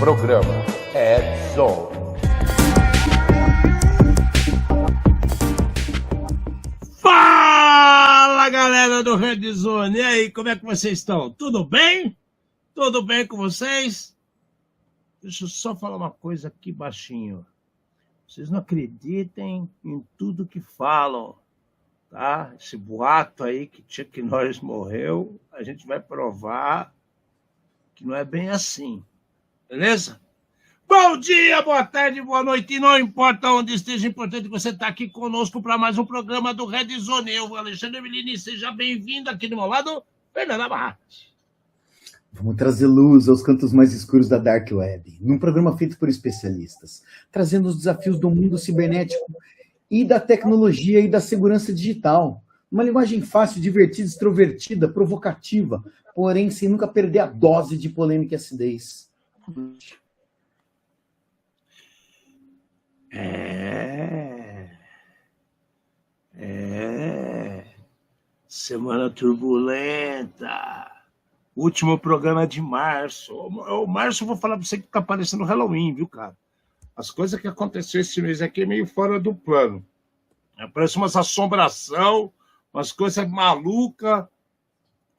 Programa Red Zone. Fala, galera do Red Zone. E aí, como é que vocês estão? Tudo bem? Tudo bem com vocês? Deixa eu só falar uma coisa aqui baixinho. Vocês não acreditem em tudo que falam, tá? Esse boato aí que Chuck Norris morreu, a gente vai provar que não é bem assim. Beleza? Bom dia, boa tarde, boa noite. E não importa onde esteja, importante que você está aqui conosco para mais um programa do Red Zone. Eu, Alexandre Melini, seja bem-vindo aqui do meu lado, Fernanda Barratti. Vamos trazer luz aos cantos mais escuros da Dark Web, num programa feito por especialistas, trazendo os desafios do mundo cibernético e da tecnologia e da segurança digital. Uma linguagem fácil, divertida, extrovertida, provocativa, porém sem nunca perder a dose de polêmica e acidez. Semana turbulenta. Último programa de março. O março, eu vou falar pra você que tá parecendo Halloween, viu, cara? As coisas que aconteceram esse mês aqui é meio fora do plano. Parece umas assombração, umas coisas malucas.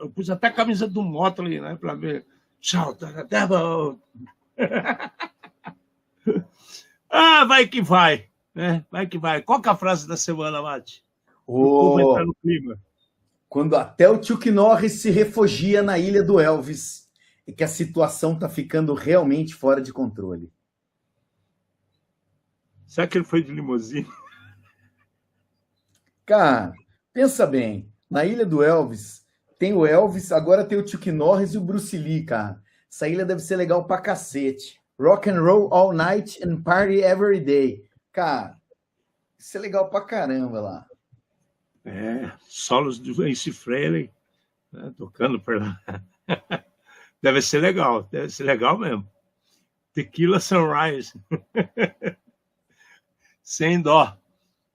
Eu pus até a camisa do Motley, né, pra ver. Tchau, Devil. Vai que vai, né? Vai que vai. Qual que é a frase da semana, Mate? O povo entrar no clima. Quando até o Chuck Norris se refugia na ilha do Elvis e que a situação tá ficando realmente fora de controle. Será que ele foi de limusine? Cara, pensa bem. Na ilha do Elvis, tem o Elvis, agora tem o Chuck Norris e o Bruce Lee, cara. Essa ilha deve ser legal pra cacete. Rock and roll all night and party every day. Cara, isso é legal pra caramba lá. Solos do Ace Frehley, né, tocando por lá. Deve ser legal mesmo. Tequila Sunrise. Sem dó.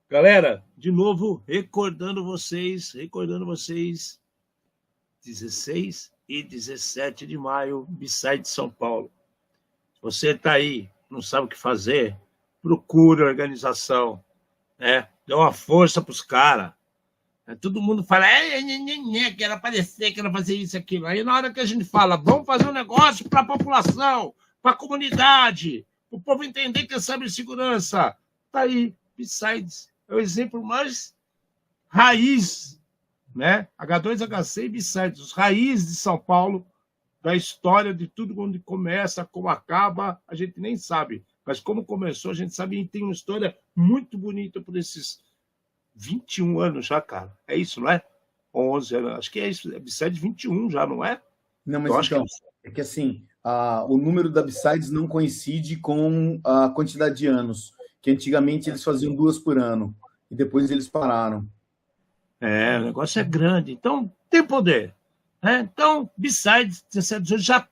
Galera, de novo, recordando vocês, 16 e 17 de maio, B-Side de São Paulo. Se você está aí, não sabe o que fazer, procure a organização, né? Dê uma força para os caras. Todo mundo fala, quero aparecer, quero fazer isso, aquilo. Aí na hora que a gente fala, vamos fazer um negócio para a população, para a comunidade, o povo entender que é cibersegurança. Tá aí, B-Sides. É o exemplo mais raiz, né? H2HC e B-Sides, os raízes de São Paulo, da história de tudo, onde começa, como acaba, a gente nem sabe. Mas como começou, a gente sabe e tem uma história muito bonita por esses 21 anos já, cara. É isso, não é? 11 anos. Acho que é isso. É B-Sides 21 já, não é? Não, mas então, é que assim, o número da B-Sides não coincide com a quantidade de anos, que antigamente eles faziam 2 por ano, e depois eles pararam. O negócio é grande, então tem poder. Né? Então, B-Sides 17 já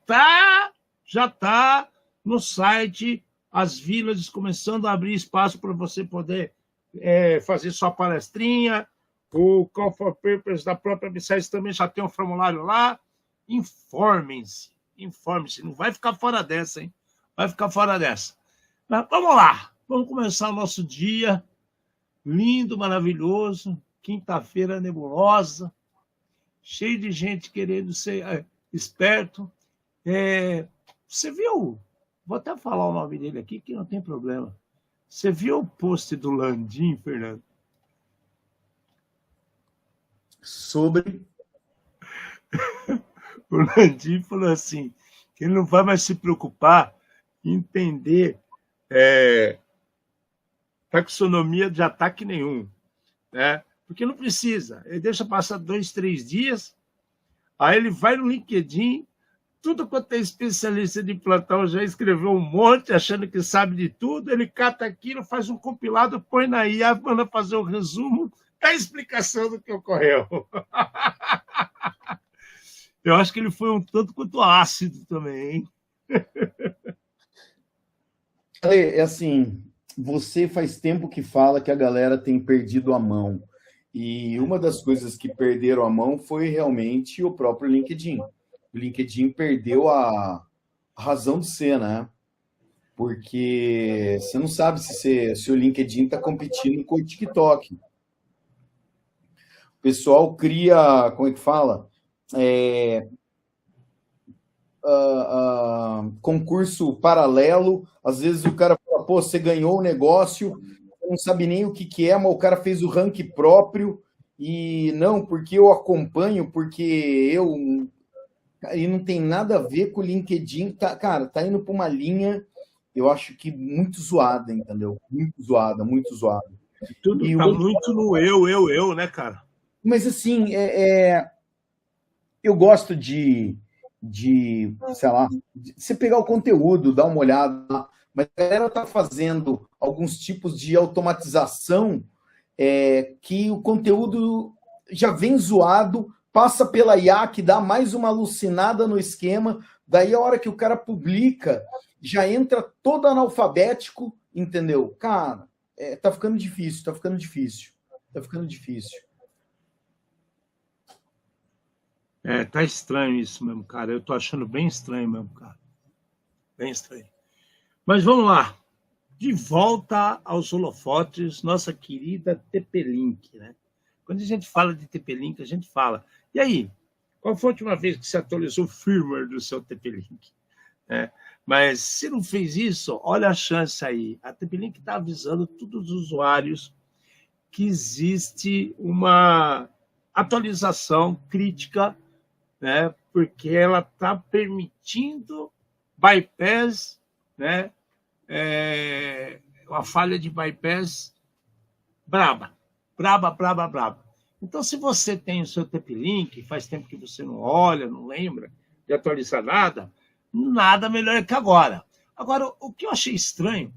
está no site, as vilas começando a abrir espaço para você poder fazer sua palestrinha. O Call for Papers da própria B-Sides também já tem um formulário lá. Informem-se, não vai ficar fora dessa, hein? Vai ficar fora dessa. Mas vamos lá, vamos começar o nosso dia lindo, maravilhoso, quinta-feira nebulosa, cheio de gente querendo ser esperto. Você viu? Vou até falar o nome dele aqui, que não tem problema. Você viu o post do Landim, Fernando? Sobre? O Landim falou assim, que ele não vai mais se preocupar em entender taxonomia de ataque nenhum, né? Porque não precisa. Ele deixa passar 2, 3 dias, aí ele vai no LinkedIn, tudo quanto é especialista de plantão já escreveu um monte, achando que sabe de tudo, ele cata aquilo, faz um compilado, põe na IA, manda fazer um resumo da explicação do que ocorreu. Eu acho que ele foi um tanto quanto ácido também, hein? É assim, você faz tempo que fala que a galera tem perdido a mão. E uma das coisas que perderam a mão foi realmente o próprio LinkedIn. O LinkedIn perdeu a razão de ser, né? porque você não sabe se o LinkedIn está competindo com o TikTok. O pessoal cria, como é que fala? Concurso paralelo, às vezes o cara fala, pô, você ganhou o negócio, não sabe nem o que é, mas o cara fez o ranking próprio, e não, porque eu acompanho, porque eu... E não tem nada a ver com o LinkedIn, cara, tá indo para uma linha, eu acho que muito zoada, entendeu? Muito zoada, muito zoada. Tudo E tá muito no eu, né, cara? Mas assim, eu gosto de, sei lá, de você pegar o conteúdo, dar uma olhada, mas a galera está fazendo alguns tipos de automatização que o conteúdo já vem zoado, passa pela IA, que dá mais uma alucinada no esquema, daí a hora que o cara publica, já entra todo analfabético, entendeu? Cara, tá ficando difícil, tá ficando difícil, tá ficando difícil. Tá estranho isso mesmo, cara. Eu tô achando bem estranho mesmo, cara. Bem estranho. Mas vamos lá. De volta aos holofotes, nossa querida TP-Link, né? Quando a gente fala de TP-Link, a gente fala. E aí, qual foi a última vez que você atualizou o firmware do seu TP-Link? Mas se não fez isso, olha a chance aí. A TP-Link está avisando todos os usuários que existe uma atualização crítica, né? Porque ela está permitindo bypass, né? Uma falha de bypass braba. Então, se você tem o seu TP-Link, faz tempo que você não olha, não lembra de atualizar nada melhor que agora. Agora, o que eu achei estranho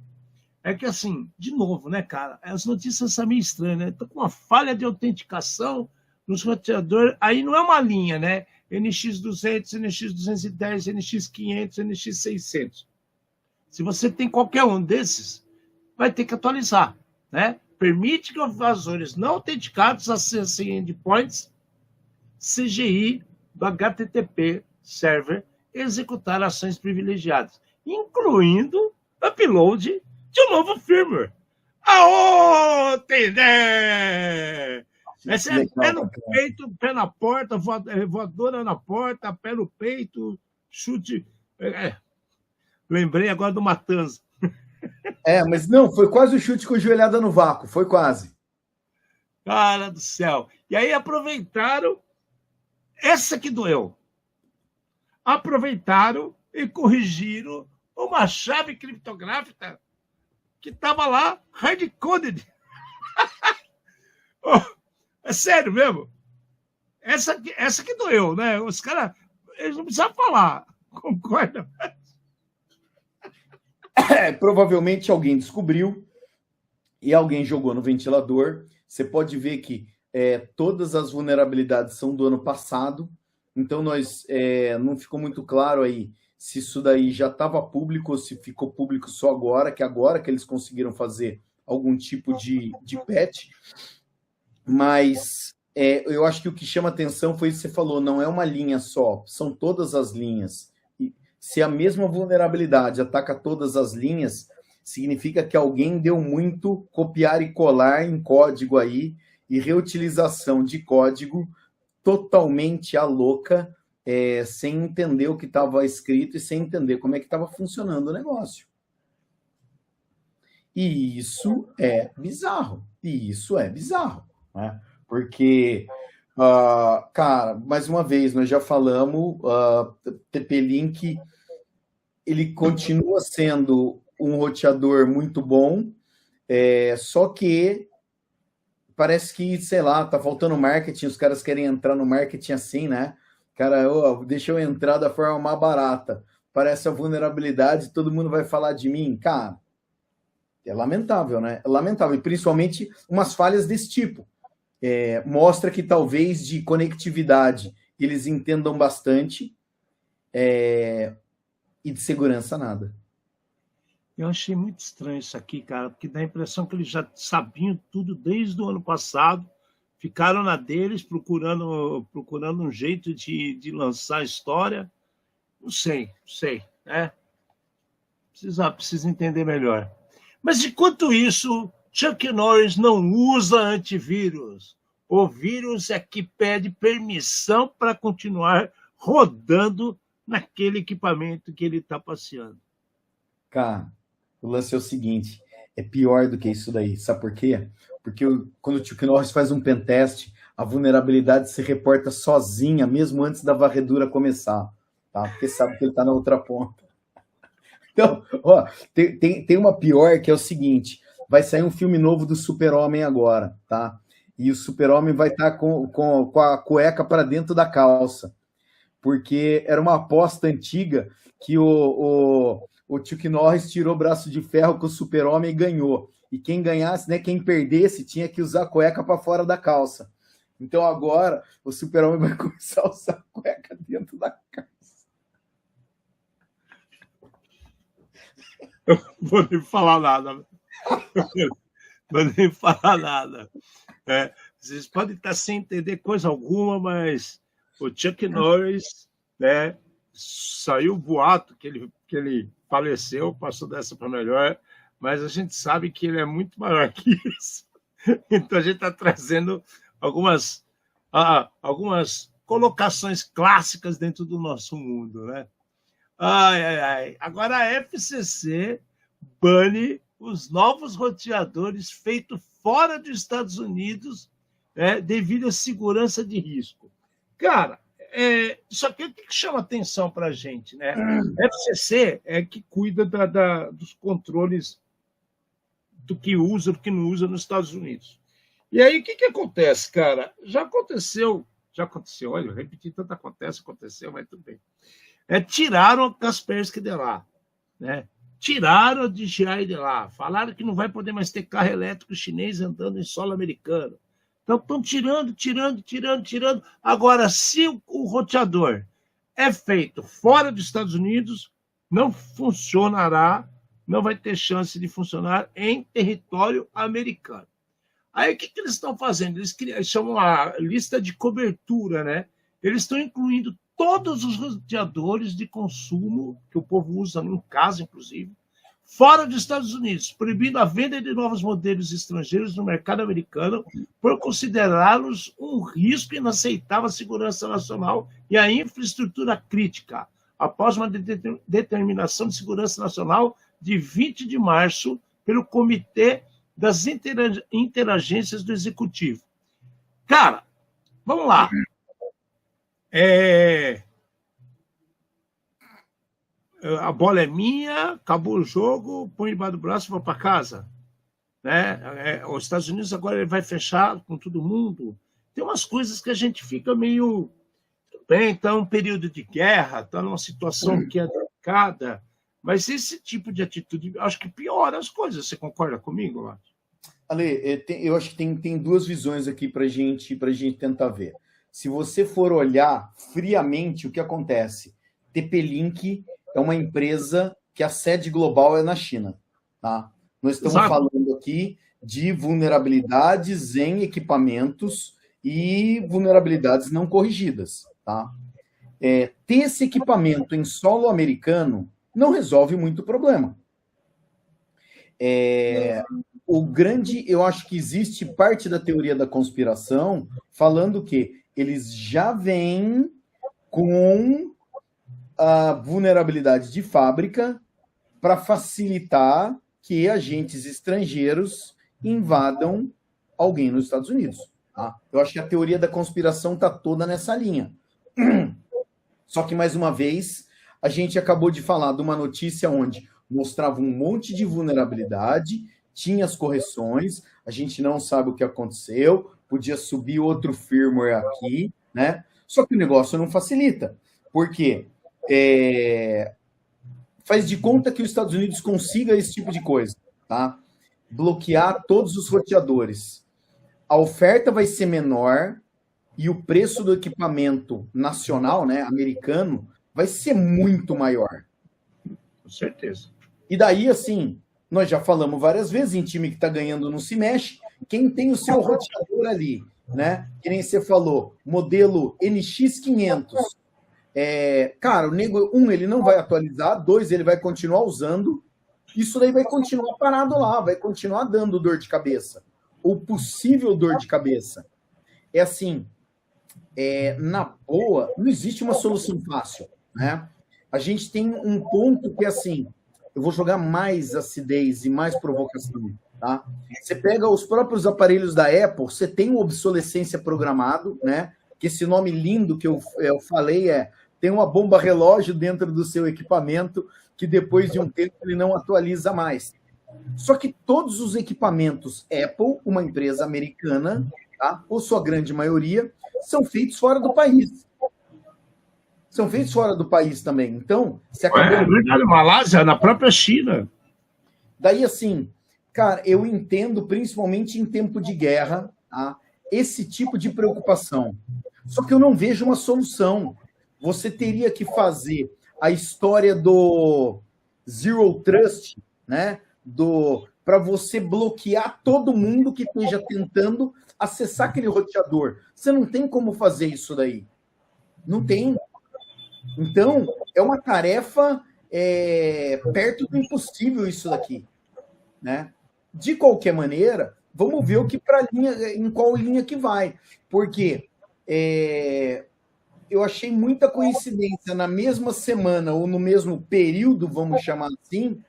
é que, assim, de novo, né, cara, as notícias são meio estranhas, né? Estou com uma falha de autenticação nos roteadores, aí não é uma linha, né? NX200, NX210, NX500, NX600. Se você tem qualquer um desses, vai ter que atualizar, né? Permite que invasores não autenticados acessem endpoints CGI do HTTP server executar ações privilegiadas, incluindo upload de um novo firmware. Aô, tem ideia! Esse é pé no peito, pé na porta, voadora na porta, pé no peito, chute. Lembrei agora do Matanza. Mas não, foi quase o chute com joelhada no vácuo, foi quase. Cara do céu. E aí aproveitaram, essa que doeu. Aproveitaram e corrigiram uma chave criptográfica que estava lá, hard-coded. É sério mesmo. Essa que doeu, né? Os caras, eles não precisavam falar. Concorda? Provavelmente alguém descobriu e alguém jogou no ventilador. Você pode ver que todas as vulnerabilidades são do ano passado, então não ficou muito claro aí se isso daí já estava público ou se ficou público só agora, que eles conseguiram fazer algum tipo de patch. Mas eu acho que o que chama atenção foi isso que você falou, não é uma linha só, são todas as linhas. Se a mesma vulnerabilidade ataca todas as linhas, significa que alguém deu muito copiar e colar em código aí, e reutilização de código totalmente à louca, sem entender o que estava escrito e sem entender como é que estava funcionando o negócio. E isso é bizarro. Né? Porque... cara, mais uma vez, nós já falamos, TP-Link, ele continua sendo um roteador muito bom, só que parece que, sei lá, tá faltando marketing, os caras querem entrar no marketing assim, né? Cara, deixa eu entrar da forma mais barata. Parece a vulnerabilidade, todo mundo vai falar de mim. Cara, é lamentável, né? É lamentável, e principalmente umas falhas desse tipo. Mostra que talvez de conectividade eles entendam bastante, e de segurança nada. Eu achei muito estranho isso aqui, cara, porque dá a impressão que eles já sabiam tudo desde o ano passado, ficaram na deles procurando um jeito de lançar a história. Não sei, né? Precisa entender melhor. Mas, enquanto isso, Chuck Norris não usa antivírus. O vírus é que pede permissão para continuar rodando naquele equipamento que ele está passeando. Cara, o lance é o seguinte, é pior do que isso daí. Sabe por quê? Porque quando o Chuck Norris faz um pentest, a vulnerabilidade se reporta sozinha, mesmo antes da varredura começar, tá? Porque sabe que ele está na outra ponta. Então, ó, tem uma pior que é o seguinte, vai sair um filme novo do Super-Homem agora, tá? E o Super-Homem vai estar com a cueca para dentro da calça, porque era uma aposta antiga que o Chuck Norris tirou o braço de ferro com o Super-Homem e ganhou. E quem ganhasse, né, quem perdesse, tinha que usar a cueca para fora da calça. Então agora o Super-Homem vai começar a usar a cueca dentro da calça. Eu não vou nem falar nada. Vou nem falar nada. Vocês podem estar sem entender coisa alguma, mas o Chuck Norris, né, saiu o boato que ele faleceu, passou dessa para melhor, mas a gente sabe que ele é muito maior que isso. Então a gente está trazendo algumas colocações clássicas dentro do nosso mundo, né? Agora a FCC bane os novos roteadores feitos fora dos Estados Unidos, devido à segurança de risco. Cara, isso aqui é o que chama atenção para a gente, né? A FCC é que cuida dos controles do que usa, do que não usa nos Estados Unidos. E aí, o que acontece, cara? Já aconteceu, olha, eu repeti tanto aconteceu, mas tudo bem. Tiraram a Kaspersky de lá, né? Tiraram a DJI de lá, falaram que não vai poder mais ter carro elétrico chinês andando em solo americano. Então, estão tirando. Agora, se o roteador é feito fora dos Estados Unidos, não funcionará, não vai ter chance de funcionar em território americano. Aí, o que eles estão fazendo? Eles chamam a lista de cobertura, né? Eles estão incluindo todos os roteadores de consumo que o povo usa em casa, inclusive, fora dos Estados Unidos, proibindo a venda de novos modelos estrangeiros no mercado americano por considerá-los um risco inaceitável à segurança nacional e à infraestrutura crítica, após uma determinação de segurança nacional de 20 de março pelo Comitê das Interagências do Executivo. Cara, vamos lá. A bola é minha, acabou o jogo, põe debaixo do braço e vou para casa. Né? Os Estados Unidos agora ele vai fechar com todo mundo. Tem umas coisas que a gente fica meio... Bem, está um período de guerra, está numa situação que é delicada, mas esse tipo de atitude, acho que piora as coisas. Você concorda comigo, Márcio? Ale, eu acho que tem duas visões aqui para gente tentar ver. Se você for olhar friamente o que acontece, TP-Link é uma empresa que a sede global é na China. Tá? Nós estamos falando aqui de vulnerabilidades em equipamentos e vulnerabilidades não corrigidas. Tá? Ter esse equipamento em solo americano não resolve muito problema. Eu acho que existe parte da teoria da conspiração falando que eles já vêm com a vulnerabilidade de fábrica para facilitar que agentes estrangeiros invadam alguém nos Estados Unidos. Tá? Eu acho que a teoria da conspiração está toda nessa linha. Só que, mais uma vez, a gente acabou de falar de uma notícia onde mostrava um monte de vulnerabilidade, tinha as correções, a gente não sabe o que aconteceu, podia subir outro firmware aqui, né? Só que o negócio não facilita. Por quê? Faz de conta que os Estados Unidos consiga esse tipo de coisa, tá? Bloquear todos os roteadores. A oferta vai ser menor e o preço do equipamento nacional, né, americano, vai ser muito maior. Com certeza. E daí, assim, nós já falamos várias vezes, em time que está ganhando não se mexe, quem tem o seu roteador ali, né? Que nem você falou, modelo NX500. Cara, o nego, ele não vai atualizar, 2, ele vai continuar usando, isso daí vai continuar parado lá, vai continuar dando dor de cabeça, ou possível dor de cabeça. É assim, na boa, não existe uma solução fácil, né? A gente tem um ponto que é assim, eu vou jogar mais acidez e mais provocação, tá? Você pega os próprios aparelhos da Apple, você tem uma obsolescência programado, né? Que esse nome lindo que eu falei tem uma bomba relógio dentro do seu equipamento que depois de um tempo ele não atualiza mais. Só que todos os equipamentos Apple, uma empresa americana, tá? Ou sua grande maioria, são feitos fora do país. São feitos fora do país também. Então, você acabou... É verdade, Malásia, na própria China. Daí, assim, cara, eu entendo, principalmente em tempo de guerra, tá? Esse tipo de preocupação. Só que eu não vejo uma solução. Você teria que fazer a história do Zero Trust, né? Para você bloquear todo mundo que esteja tentando acessar aquele roteador. Você não tem como fazer isso daí. Não tem. Então, é uma tarefa perto do impossível isso daqui, né? De qualquer maneira, vamos ver em qual linha que vai. Porque eu achei muita coincidência na mesma semana ou no mesmo período, vamos chamar assim,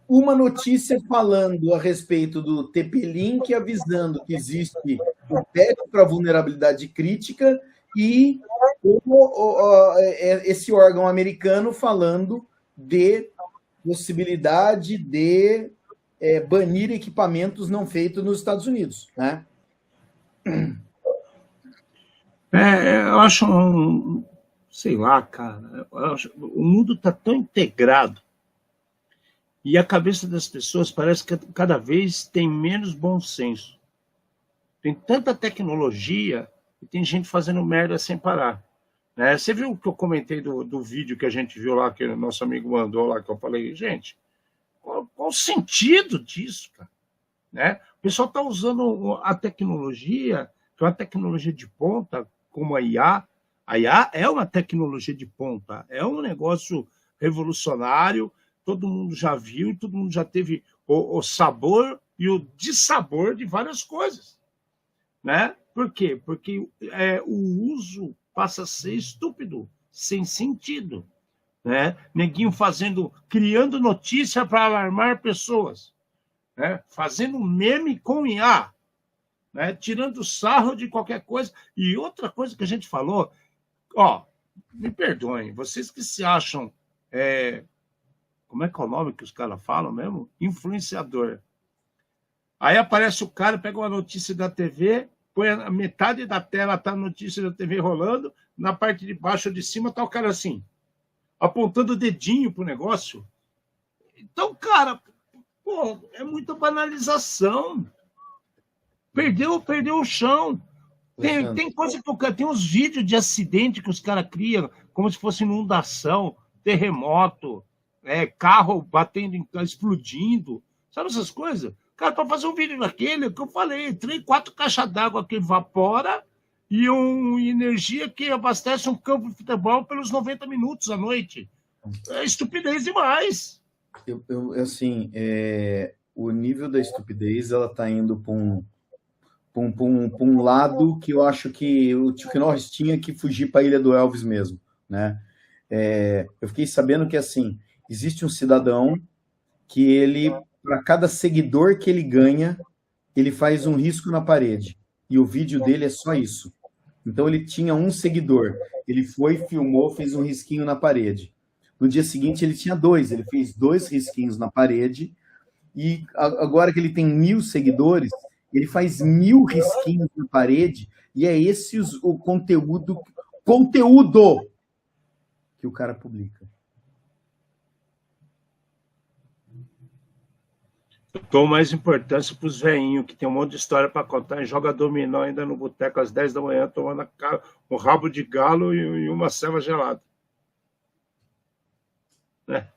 uma notícia falando a respeito do TP-Link, avisando que existe o patch para vulnerabilidade crítica e esse órgão americano falando de possibilidade de banir equipamentos não feitos nos Estados Unidos, né? Eu acho, sei lá, cara, o mundo está tão integrado e a cabeça das pessoas parece que cada vez tem menos bom senso. Tem tanta tecnologia e tem gente fazendo merda sem parar. Né? Você viu o que eu comentei do vídeo que a gente viu lá, que o nosso amigo mandou lá, que eu falei, gente, qual o sentido disso, cara? Né? O pessoal está usando a tecnologia, que é uma tecnologia de ponta, como a IA. A IA é uma tecnologia de ponta, é um negócio revolucionário, todo mundo já viu, todo mundo já teve o sabor e o dissabor de várias coisas. Né? Por quê? Porque o uso passa a ser estúpido, sem sentido. Né? Neguinho criando notícia para alarmar pessoas, né? Fazendo meme com IA, né? Tirando sarro de qualquer coisa. E outra coisa que a gente falou, me perdoem, vocês que se acham, como é que é o nome que os caras falam mesmo? Influenciador. Aí aparece o cara, pega uma notícia da TV, põe a metade da tela, tá a notícia da TV rolando, na parte de baixo ou de cima tá o cara assim, apontando o dedinho pro negócio. Então, cara, é muita banalização. Perdeu o chão. Tem coisa que tem uns vídeos de acidente que os caras criam, como se fosse inundação, terremoto, carro batendo, explodindo. Sabe essas coisas? Cara, para fazer um vídeo daquele, que eu falei, 4 caixas d'água que evapora e energia que abastece um campo de futebol pelos 90 minutos à noite. É estupidez demais. O nível da estupidez, ela está indo para um lado que eu acho que o Chuck Norris tinha que fugir para a Ilha do Elvis mesmo, né? Eu fiquei sabendo que, assim, existe um cidadão que ele, para cada seguidor que ele ganha, ele faz um risco na parede. E o vídeo dele é só isso. Então, ele tinha um seguidor. Ele foi, filmou, fez um risquinho na parede. No dia seguinte, ele tinha 2. Ele fez 2 risquinhos na parede. E agora que ele tem 1.000 seguidores, ele faz 1.000 risquinhos na parede. E é esse o conteúdo que o cara publica. Eu dou mais importância para os velhinhos, que tem um monte de história para contar e joga dominó ainda no boteco às 10 da manhã, tomando um rabo de galo e uma ceva gelada. Né?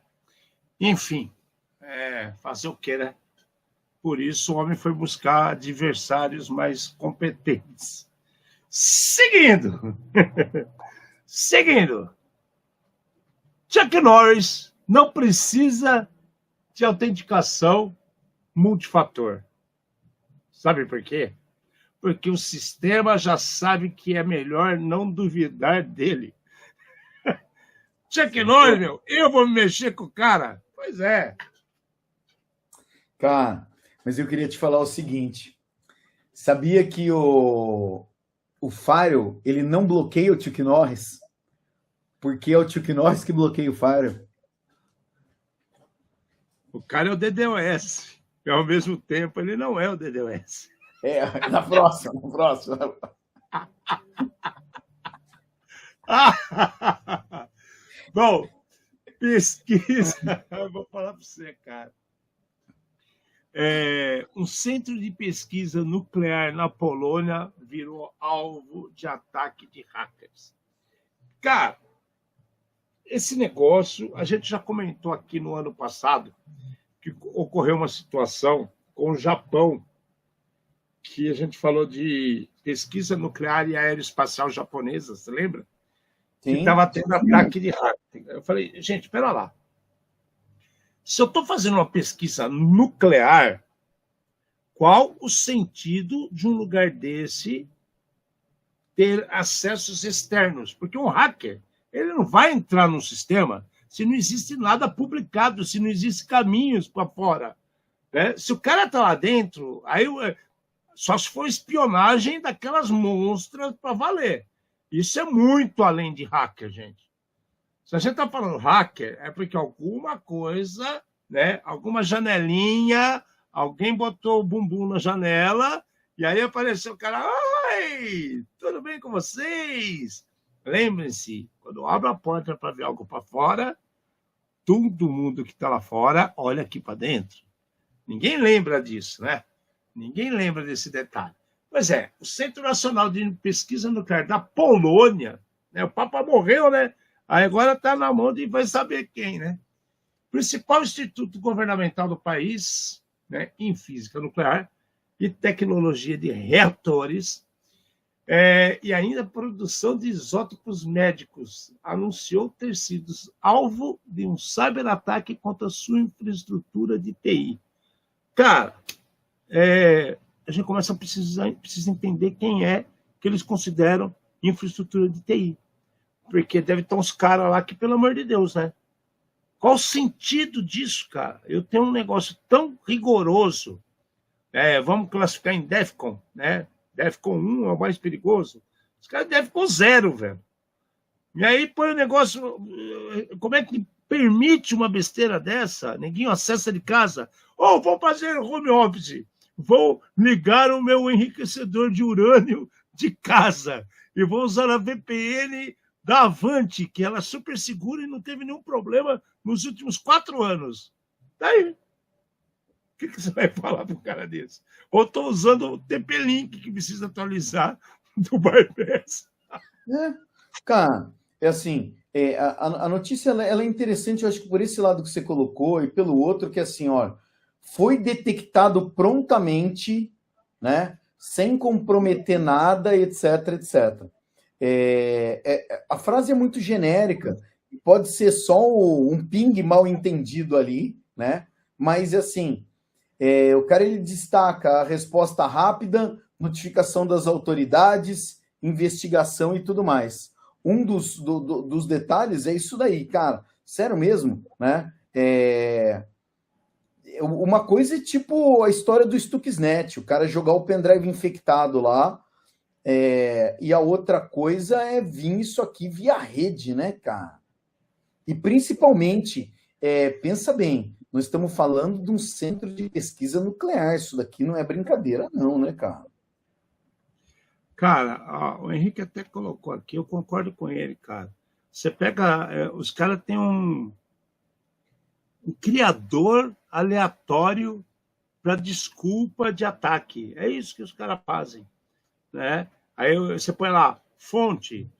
Enfim, fazer o quê, né? Por isso o homem foi buscar adversários mais competentes. Seguindo. Chuck Norris não precisa de autenticação multifator. Sabe por quê? Porque o sistema já sabe que é melhor não duvidar dele. Chuck Norris, meu, eu vou me mexer com o cara? Pois é. Cara, mas eu queria te falar o seguinte. Sabia que o Firewall, ele não bloqueia o Chuck Norris? Porque é o Chuck Norris que bloqueia o Firewall. O cara é o DDoS. E, ao mesmo tempo, ele não é o DDoS. Na próxima. Bom, pesquisa. Eu vou falar para você, cara. Um centro de pesquisa nuclear na Polônia virou alvo de ataque de hackers. Cara, esse negócio, a gente já comentou aqui no ano passado que ocorreu uma situação com o Japão, que a gente falou de pesquisa nuclear e aeroespacial japonesa, você lembra? Sim. Que estava tendo ataque de hacker. Eu falei, gente, espera lá. Se eu estou fazendo uma pesquisa nuclear, qual o sentido de um lugar desse ter acessos externos? Porque um hacker, ele não vai entrar no sistema se não existe nada publicado, se não existe caminhos para fora. Né? Se o cara está lá dentro, aí só se for espionagem daquelas monstras para valer. Isso é muito além de hacker, gente. Se a gente está falando hacker, é porque alguma coisa, né, alguma janelinha, alguém botou o bumbum na janela e aí apareceu o cara, oi, tudo bem com vocês? Lembrem-se, quando eu abro a porta para ver algo para fora, todo mundo que está lá fora olha aqui para dentro. Ninguém lembra disso, né? Ninguém lembra desse detalhe. Pois é, o Centro Nacional de Pesquisa Nuclear da Polônia, né, o Papa morreu, né? Aí agora está na mão de vai saber quem, né? Principal instituto governamental do país, né, em física nuclear e tecnologia de reatores, e ainda produção de isótopos médicos, anunciou ter sido alvo de um cyberataque contra sua infraestrutura de TI. Cara, a gente começa a precisa entender quem é que eles consideram infraestrutura de TI. Porque deve estar uns caras lá que, pelo amor de Deus, né? Qual o sentido disso, cara? Eu tenho um negócio tão rigoroso, vamos classificar em DEFCON, né? DEFCON 1 é o mais perigoso. Os caras DEFCON 0, velho. E aí põe o negócio... Como é que permite uma besteira dessa? Ninguém acessa de casa. Vou fazer home office. Vou ligar o meu enriquecedor de urânio de casa. E vou usar a VPN da Avante, que ela é super segura e não teve nenhum problema nos últimos 4 anos. Daí, o que você vai falar para um cara desse? Ou estou usando o TP-Link, que precisa atualizar do bypass. Cara, assim, a notícia ela é interessante, eu acho que por esse lado que você colocou e pelo outro, que assim, ó, foi detectado prontamente, né, sem comprometer nada, etc, etc. A frase é muito genérica, pode ser só um ping mal entendido ali, né? Mas assim, o cara ele destaca a resposta rápida, notificação das autoridades, investigação e tudo mais. Um dos detalhes é isso daí, cara. Sério mesmo, né? Uma coisa é tipo a história do Stuxnet, o cara jogar o pendrive infectado lá. E a outra coisa é vir isso aqui via rede, né, cara? E principalmente, pensa bem, nós estamos falando de um centro de pesquisa nuclear, isso daqui não é brincadeira não, né, cara? Cara, o Henrique até colocou aqui, eu concordo com ele, cara. Você pega, os caras têm um criador aleatório para desculpa de ataque. É isso que os caras fazem, né? Aí você põe lá, fonte,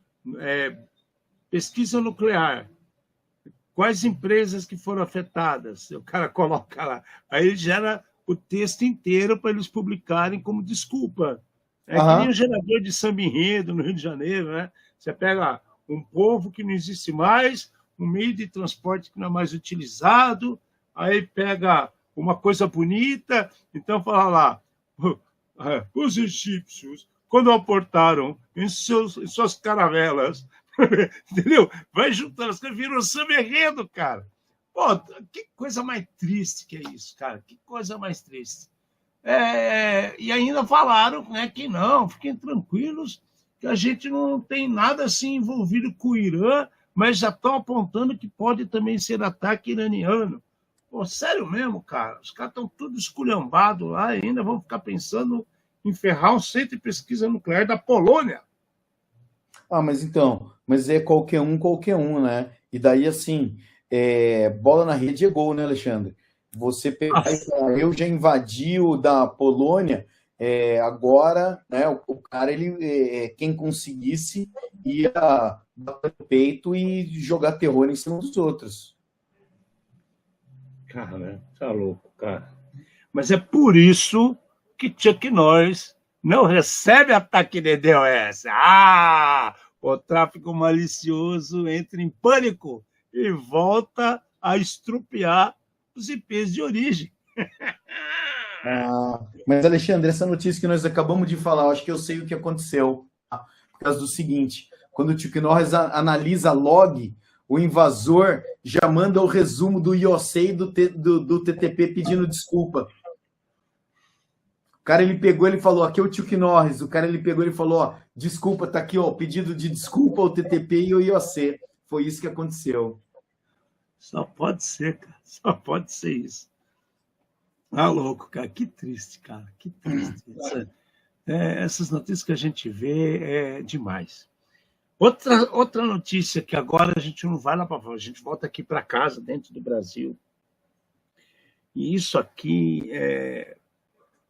pesquisa nuclear, quais empresas que foram afetadas, o cara coloca lá, aí ele gera o texto inteiro para eles publicarem como desculpa. Que nem um gerador de samba enredo no Rio de Janeiro, né? Você pega um povo que não existe mais, um meio de transporte que não é mais utilizado, aí pega uma coisa bonita, então fala lá, os egípcios, quando aportaram em suas caravelas, entendeu? Vai juntando as coisas, vira um samba-enredo, cara. Pô, que coisa mais triste que é isso, cara, que coisa mais triste. E ainda falaram, né, que não, fiquem tranquilos, que a gente não tem nada assim envolvido com o Irã, mas já estão apontando que pode também ser ataque iraniano. Pô, sério mesmo, cara? Os caras estão tudo esculhambados lá e ainda vão ficar pensando em ferrar um centro de pesquisa nuclear da Polônia. Mas é qualquer um, né? E daí, assim, bola na rede é gol, né, Alexandre? Você pegar e falar, eu já invadi o da Polônia, agora, né, o cara, ele, quem conseguisse, ia bater no peito e jogar terror em cima dos outros. Cara, tá louco, cara. Mas é por isso que Chuck Norris não recebe ataque de DDoS. O tráfico malicioso entra em pânico e volta a estrupiar os IPs de origem. Mas, Alexandre, essa notícia que nós acabamos de falar, eu acho que eu sei o que aconteceu. Tá? Por causa do seguinte, quando o Chuck Norris analisa log, o invasor já manda o resumo do IOC e do TTP pedindo desculpa. O cara, ele pegou, ele falou, aqui é o Chuck Norris. O cara, ele pegou, ele falou, ó, desculpa, tá aqui, ó, pedido de desculpa ao TTP e ao IOC. Foi isso que aconteceu. Só pode ser, cara. Só pode ser isso. Louco, cara. Que triste, cara. Que triste. Essas notícias que a gente vê é demais. Outra notícia que agora a gente não vai lá para fora, a gente volta aqui para casa, dentro do Brasil. E isso aqui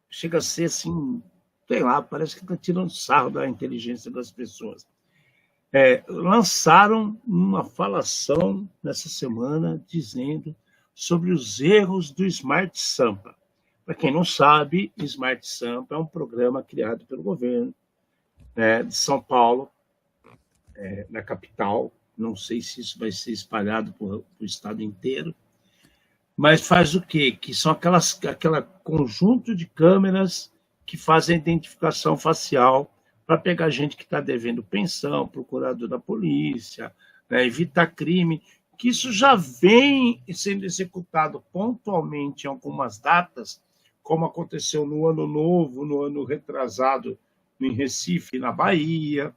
chega a ser assim, sei lá, parece que está tirando sarro da inteligência das pessoas. Lançaram uma falação nessa semana dizendo sobre os erros do Smart Sampa. Para quem não sabe, Smart Sampa é um programa criado pelo governo de São Paulo, na capital. Não sei se isso vai ser espalhado por o estado inteiro, mas faz o quê? Que são aquele conjunto de câmeras que fazem a identificação facial para pegar gente que está devendo pensão, procurador da polícia, evitar crime, que isso já vem sendo executado pontualmente em algumas datas, como aconteceu no Ano Novo, no ano retrasado, em Recife, na Bahia.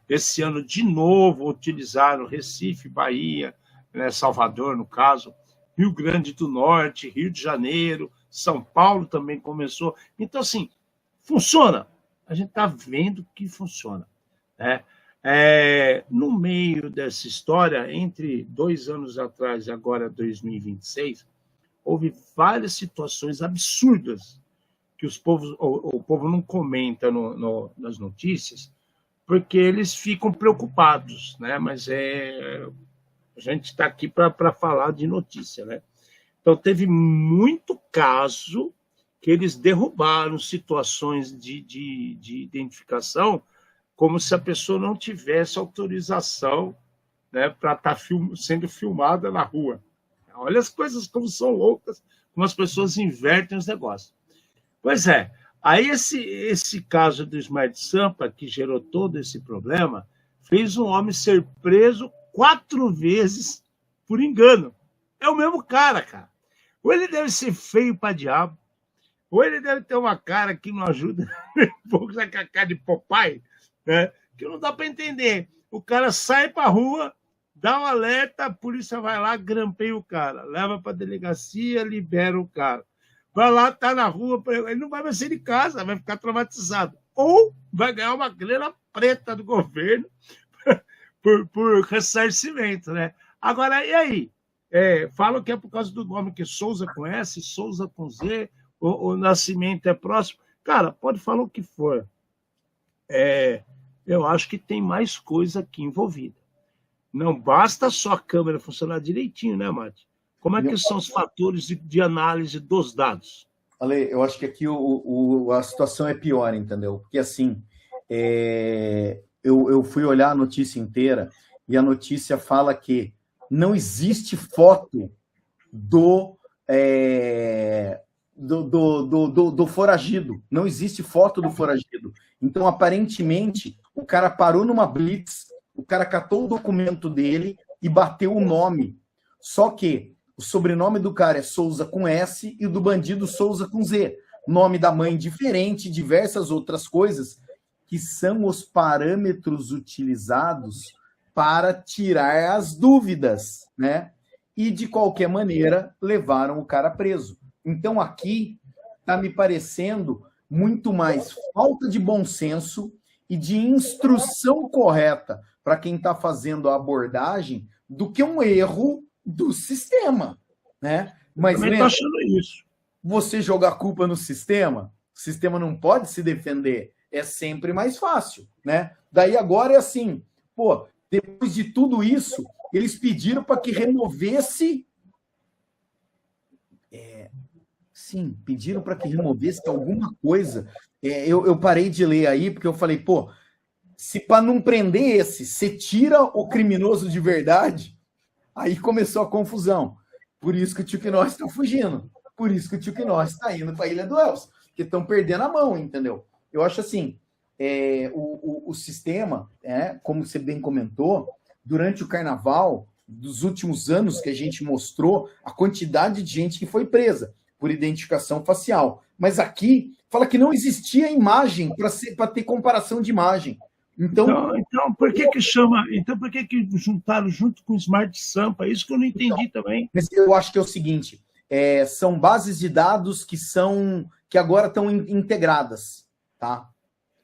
Esse ano, de novo, utilizaram Recife, Bahia, Salvador, no caso, Rio Grande do Norte, Rio de Janeiro, São Paulo também começou. Então, assim, funciona. A gente está vendo que funciona. No meio dessa história, entre 2 anos atrás e agora 2026, houve várias situações absurdas que o povo não comenta nas notícias, porque eles ficam preocupados, mas a gente está aqui para falar de notícia. Então, teve muito caso que eles derrubaram situações de identificação como se a pessoa não tivesse autorização para estar sendo filmada na rua. Olha as coisas como são loucas, como as pessoas invertem os negócios. Pois é, aí esse caso do Smart Sampa, que gerou todo esse problema, fez um homem ser preso 4 vezes por engano. É o mesmo cara. Ou ele deve ser feio para diabo, ou ele deve ter uma cara que não ajuda, um pouco com a cara de Popeye, que não dá para entender. O cara sai para a rua, dá um alerta, a polícia vai lá, grampeia o cara, leva para a delegacia, libera o cara. Vai lá, tá na rua, ele não vai mais sair de casa, vai ficar traumatizado. Ou vai ganhar uma grana preta do governo por ressarcimento. Agora, e aí? Falam que é por causa do nome que Souza conhece, Souza com Z, o nascimento é próximo. Cara, pode falar o que for. Eu acho que tem mais coisa aqui envolvida. Não basta só a câmera funcionar direitinho, né, Mate? Como é que são os fatores de análise dos dados? Ale, eu acho que aqui a situação é pior, entendeu? Porque, assim, eu fui olhar a notícia inteira e a notícia fala que não existe foto do foragido. Não existe foto do foragido. Então, aparentemente, o cara parou numa blitz, o cara catou o documento dele e bateu o nome. Só que o sobrenome do cara é Souza com S e o do bandido Souza com Z. Nome da mãe diferente, diversas outras coisas, que são os parâmetros utilizados para tirar as dúvidas, né? E, de qualquer maneira, levaram o cara preso. Então, aqui está me parecendo muito mais falta de bom senso e de instrução correta para quem está fazendo a abordagem do que um erro do sistema, né? Mas também estou achando isso. Você jogar a culpa no sistema, o sistema não pode se defender, é sempre mais fácil, né? Daí agora é assim, pô, depois de tudo isso, eles pediram para que removesse. Sim, pediram para que removesse alguma coisa. Eu parei de ler aí, porque eu falei, pô, se para não prender esse, você tira o criminoso de verdade, aí começou a confusão. Por isso que o Chuck Norris está fugindo. Por isso que o Chuck Norris está indo para a Ilha do Elvis, que estão perdendo a mão, entendeu? Eu acho assim, o sistema, como você bem comentou, durante o carnaval, dos últimos anos que a gente mostrou, a quantidade de gente que foi presa por identificação facial. Mas aqui fala que não existia imagem para ter comparação de imagem. Então, por que chama? Então, por que juntaram junto com o Smart Sampa? Isso que eu não entendi também. Mas eu acho que é o seguinte: são bases de dados que agora estão integradas, tá?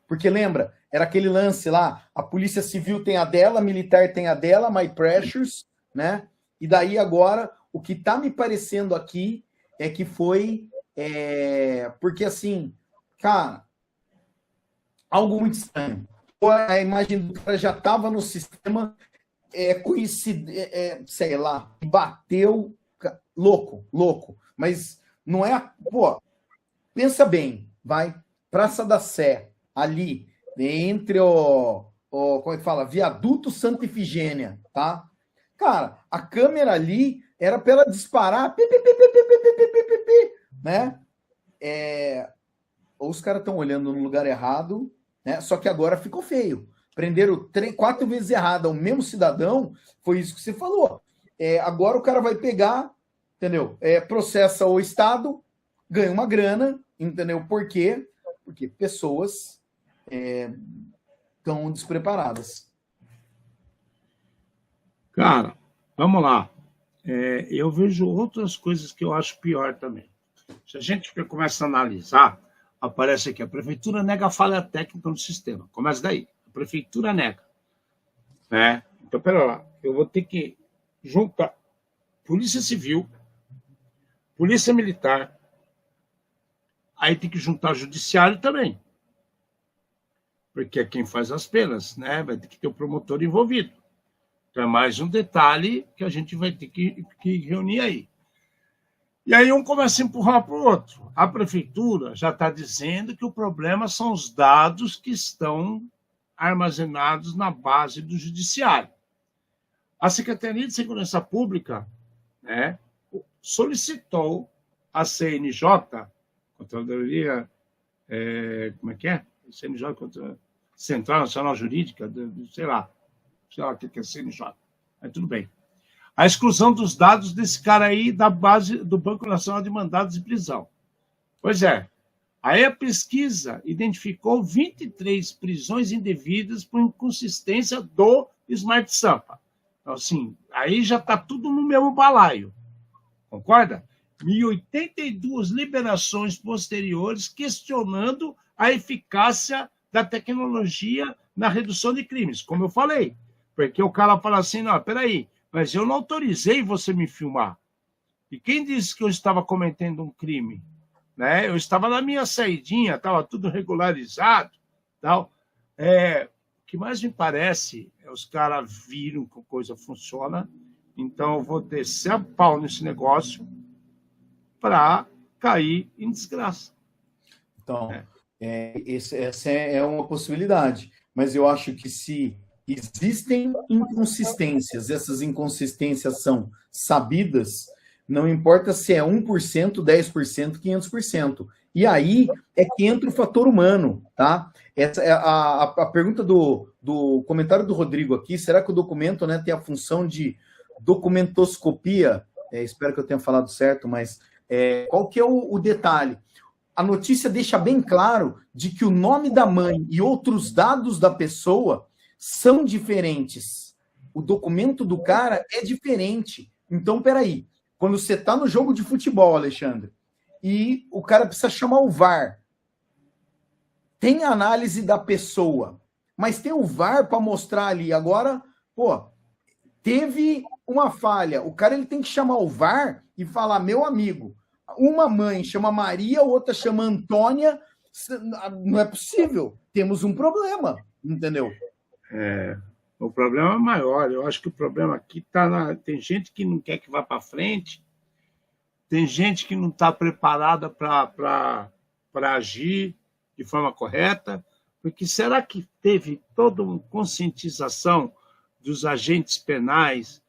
Porque lembra, era aquele lance lá, a Polícia Civil tem a dela, a Militar tem a dela, My Precious, né? E daí agora, o que está me parecendo aqui é que foi... porque assim, cara, algo muito estranho. A imagem do cara já estava no sistema, sei lá, bateu, louco. Mas não é... Pô, pensa bem, vai, Praça da Sé, ali, entre como é que fala? Viaduto Santa Ifigênia, tá? Cara, a câmera ali era para ela disparar, né? Ou os caras estão olhando no lugar errado, né? Só que agora ficou feio. Prenderam 4 vezes errado ao mesmo cidadão, foi isso que você falou. Agora o cara vai pegar, entendeu? Processa o Estado, ganha uma grana, entendeu? Por quê? Porque pessoas estão despreparadas. Cara, vamos lá. Eu vejo outras coisas que eu acho pior também. Se a gente começa a analisar, aparece aqui, a prefeitura nega a falha técnica no sistema. Começa daí. A prefeitura nega. Né? Então, pera lá. Eu vou ter que juntar Polícia Civil, Polícia Militar, aí tem que juntar Judiciário também. Porque é quem faz as penas, né? Vai ter que ter o promotor envolvido. Então, é mais um detalhe que a gente vai ter que reunir aí. E aí um começa a empurrar para o outro. A prefeitura já está dizendo que o problema são os dados que estão armazenados na base do judiciário. A Secretaria de Segurança Pública, né, solicitou a CNJ, Controladoria, como é que é? CNJ, Central Nacional Jurídica, sei lá o que é CNJ, mas tudo bem. A exclusão dos dados desse cara aí da base do Banco Nacional de Mandados de Prisão. Pois é, aí a pesquisa identificou 23 prisões indevidas por inconsistência do Smart Sampa. Então, assim, aí já está tudo no mesmo balaio, concorda? E 82 liberações posteriores questionando a eficácia da tecnologia na redução de crimes, como eu falei. Porque o cara fala assim, não, peraí, mas eu não autorizei você me filmar. E quem disse que eu estava cometendo um crime? Né? Eu estava na minha saidinha, estava tudo regularizado. Tal. O que mais me parece é os caras viram que a coisa funciona, então eu vou descer a pau nesse negócio para cair em desgraça. Então, essa é uma possibilidade. Mas eu acho que se Existem inconsistências, essas inconsistências são sabidas, não importa se é 1%, 10%, 500%. E aí é que entra o fator humano, tá? Essa é a pergunta do comentário do Rodrigo aqui, será que o documento, né, tem a função de documentoscopia? Espero que eu tenha falado certo, mas qual que é o detalhe? A notícia deixa bem claro de que o nome da mãe e outros dados da pessoa são diferentes. O documento do cara é diferente. Então, peraí. Quando você está no jogo de futebol, Alexandre, e o cara precisa chamar o VAR, tem a análise da pessoa, mas tem o VAR para mostrar ali. Agora, pô, teve uma falha. O cara ele tem que chamar o VAR e falar, meu amigo, uma mãe chama Maria, outra chama Antônia, não é possível. Temos um problema, entendeu? O problema é maior. Eu acho que o problema aqui está tem gente que não quer que vá para frente, tem gente que não está preparada para agir de forma correta, porque será que teve toda uma conscientização dos agentes penais,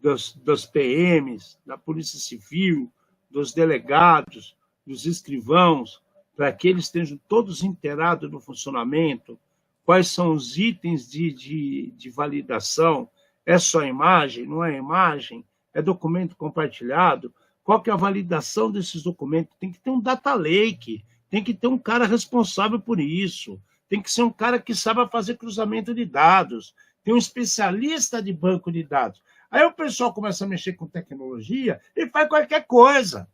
dos PMs, da Polícia Civil, dos delegados, dos escrivãos, para que eles estejam todos inteirados no funcionamento? Quais são os itens de validação? É só imagem? Não é imagem? É documento compartilhado? Qual que é a validação desses documentos? Tem que ter um data lake, tem que ter um cara responsável por isso, tem que ser um cara que saiba fazer cruzamento de dados, tem um especialista de banco de dados. Aí o pessoal começa a mexer com tecnologia e faz qualquer coisa.